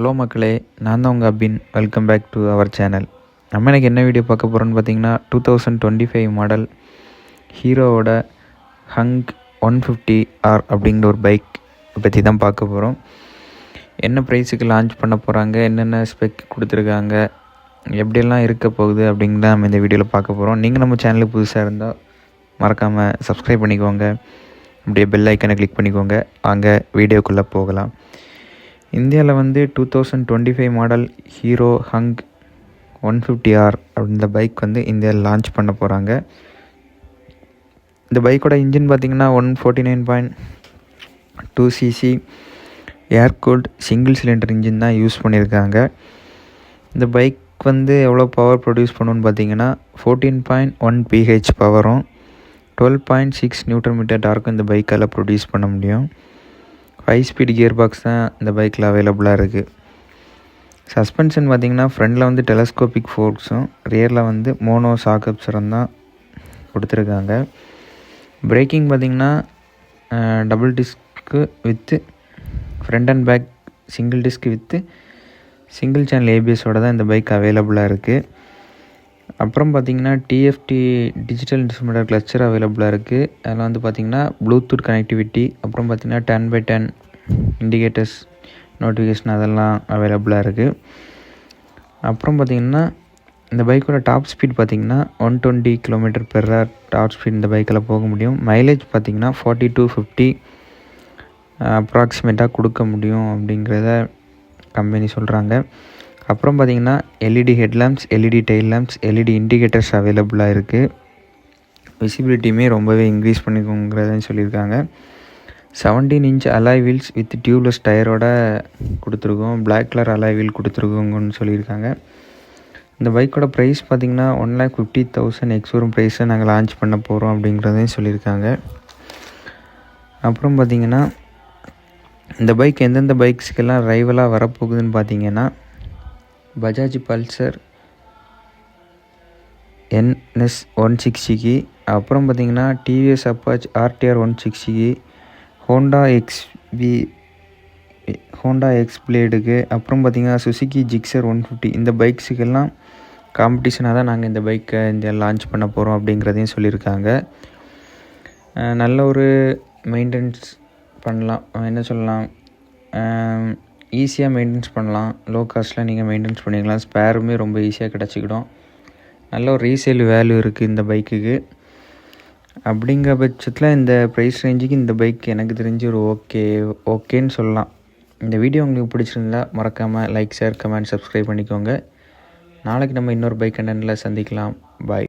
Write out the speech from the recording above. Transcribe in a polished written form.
Hello மக்களே, நான் தான் உங்கள் Abin. Welcome back to our channel. நம்ம எனக்கு என்ன வீடியோ பார்க்க போகிறோன்னு பார்த்தீங்கன்னா 2025 மாடல் ஹீரோவோட ஹங்க் 150R அப்படிங்கிற ஒரு பைக் பற்றி தான் பார்க்க போகிறோம். என்ன ப்ரைஸுக்கு லான்ச் பண்ண போகிறாங்க, என்னென்ன ஸ்பெக் கொடுத்துருக்காங்க, எப்படியெல்லாம் இருக்க போகுது அப்படிங்கிறத நம்ம இந்த வீடியோவில் பார்க்க போகிறோம். நீங்கள் நம்ம சேனலுக்கு புதுசாக இருந்தால் மறக்காமல் சப்ஸ்கிரைப் பண்ணிக்கோங்க, அப்படியே பெல் ஐக்கனை கிளிக் பண்ணிக்கோங்க. அங்கே வீடியோக்குள்ளே போகலாம். இந்தியாவில் 2025 மாடல் ஹீரோ ஹங்க் 150R அப்படின்ற பைக் இந்தியாவில் லான்ச் பண்ண போகிறாங்க. இந்த பைக்கோட இன்ஜின் பார்த்திங்கன்னா 149.2 cc ஏர் கூல்ட் சிங்கிள் சிலிண்டர் இன்ஜின் தான் யூஸ் பண்ணியிருக்காங்க. இந்த பைக் எவ்வளோ பவர் ப்ரொடியூஸ் பண்ணுன்னு பார்த்தீங்கன்னா 14.1 ph பவரும் 12.6 Nm டார்க்கும் இந்த பைக்கால் ப்ரொடியூஸ் பண்ண முடியும். 5 ஸ்பீட் கியர் பாக்ஸ் தான் இந்த பைக்கில் அவைலபிளாக இருக்குது. சஸ்பென்ஷன் பார்த்திங்கன்னா ஃப்ரண்டில் டெலஸ்கோபிக் ஃபோர்க்ஸும் ரியரில் மோனோ ஷாக் அப்சரும் தான் கொடுத்துருக்காங்க. பிரேக்கிங் பார்த்திங்கன்னா double disc with front and back single disc with single channel ஏபிஎஸோட தான் இந்த பைக் அவைலபிளாக இருக்குது. அப்புறம் பார்த்திங்கன்னா டிஎஃப்டி டிஜிட்டல் இன்ஸ்ட்ருமெண்டல் கிளச்சர் அவைலபிளாக இருக்குது. அதில் பார்த்திங்கன்னா ப்ளூடூத் கனெக்டிவிட்டி, அப்புறம் பார்த்திங்கன்னா 10x10 இண்டிகேட்டர்ஸ் நோட்டிஃபிகேஷன் அதெல்லாம் அவைலபிளாக இருக்குது. அப்புறம் பார்த்திங்கன்னா இந்த பைக்கோட டாப் ஸ்பீட் பார்த்திங்கன்னா 120 km/h டாப் ஸ்பீட் இந்த பைக்கில் போக முடியும். மைலேஜ் பார்த்திங்கன்னா 40 to 50 அப்ராக்சிமேட்டாக கொடுக்க முடியும் அப்படிங்கிறத கம்பெனி சொல்கிறாங்க. அப்புறம் பார்த்திங்கன்னா LED headlamps, LED tail lamps, LED indicators அவைலபிளாக இருக்குது. விசிபிலிட்டியுமே ரொம்பவே இன்க்ரீஸ் பண்ணிக்கோங்கிறதுன்னு சொல்லியிருக்காங்க. 17 inch alloy wheels with tubeless டயரோட கொடுத்துருக்கோம். பிளாக் கலர் அலாய் வீல் கொடுத்துருக்கோங்கன்னு சொல்லியிருக்காங்க. இந்த பைக்கோட ப்ரைஸ் பார்த்திங்கன்னா 1,50,000 எக்ஸ்ஷோரூம் ப்ரைஸை நாங்கள் லான்ச் பண்ண போகிறோம் அப்படிங்கிறதையும் சொல்லியிருக்காங்க. அப்புறம் பார்த்திங்கன்னா இந்த பைக் எந்தெந்த பைக்ஸுக்கெல்லாம் ரைவலாக வரப்போகுதுன்னு பார்த்திங்கன்னா பஜாஜ் பல்சர் NS 160க்கு, அப்புறம் பார்த்திங்கன்னா டிவிஎஸ் அப்பாச் RTR 160க்கு, ஹோண்டா எக்ஸ் பிளேடுக்கு, அப்புறம் பார்த்திங்கன்னா சுசுகி ஜிக்ஸர் 150 இந்த பைக்ஸுக்கெல்லாம் காம்படிஷனாக தான் நாங்கள் இந்த பைக்கை லான்ச் பண்ண போகிறோம் அப்படிங்கிறதையும் சொல்லியிருக்காங்க. நல்ல ஒரு மெயின்டெனன்ஸ் பண்ணலாம், என்ன சொல்லலாம், ஈஸியாக மெயின்டெனன்ஸ் பண்ணலாம். லோ காஸ்ட்டில் நீங்கள் மெயின்டெனன்ஸ் பண்ணிக்கலாம். ஸ்பேருமே ரொம்ப ஈஸியாக கிடச்சிக்கிடும். நல்ல ஒரு ரீசேல் வேல்யூ இருக்குது இந்த பைக்குக்கு. அப்படிங்கிற பட்சத்தில் இந்த ப்ரைஸ் ரேஞ்சுக்கு இந்த பைக் எனக்கு தெரிஞ்சு ஒரு ஓகேன்னு சொல்லலாம். இந்த வீடியோ உங்களுக்கு பிடிச்சிருந்தா மறக்காமல் லைக், ஷேர், கமெண்ட், சப்ஸ்கிரைப் பண்ணிக்கோங்க. நாளைக்கு நம்ம இன்னொரு பைக் கண்டென்ட்டில் சந்திக்கலாம். பாய்.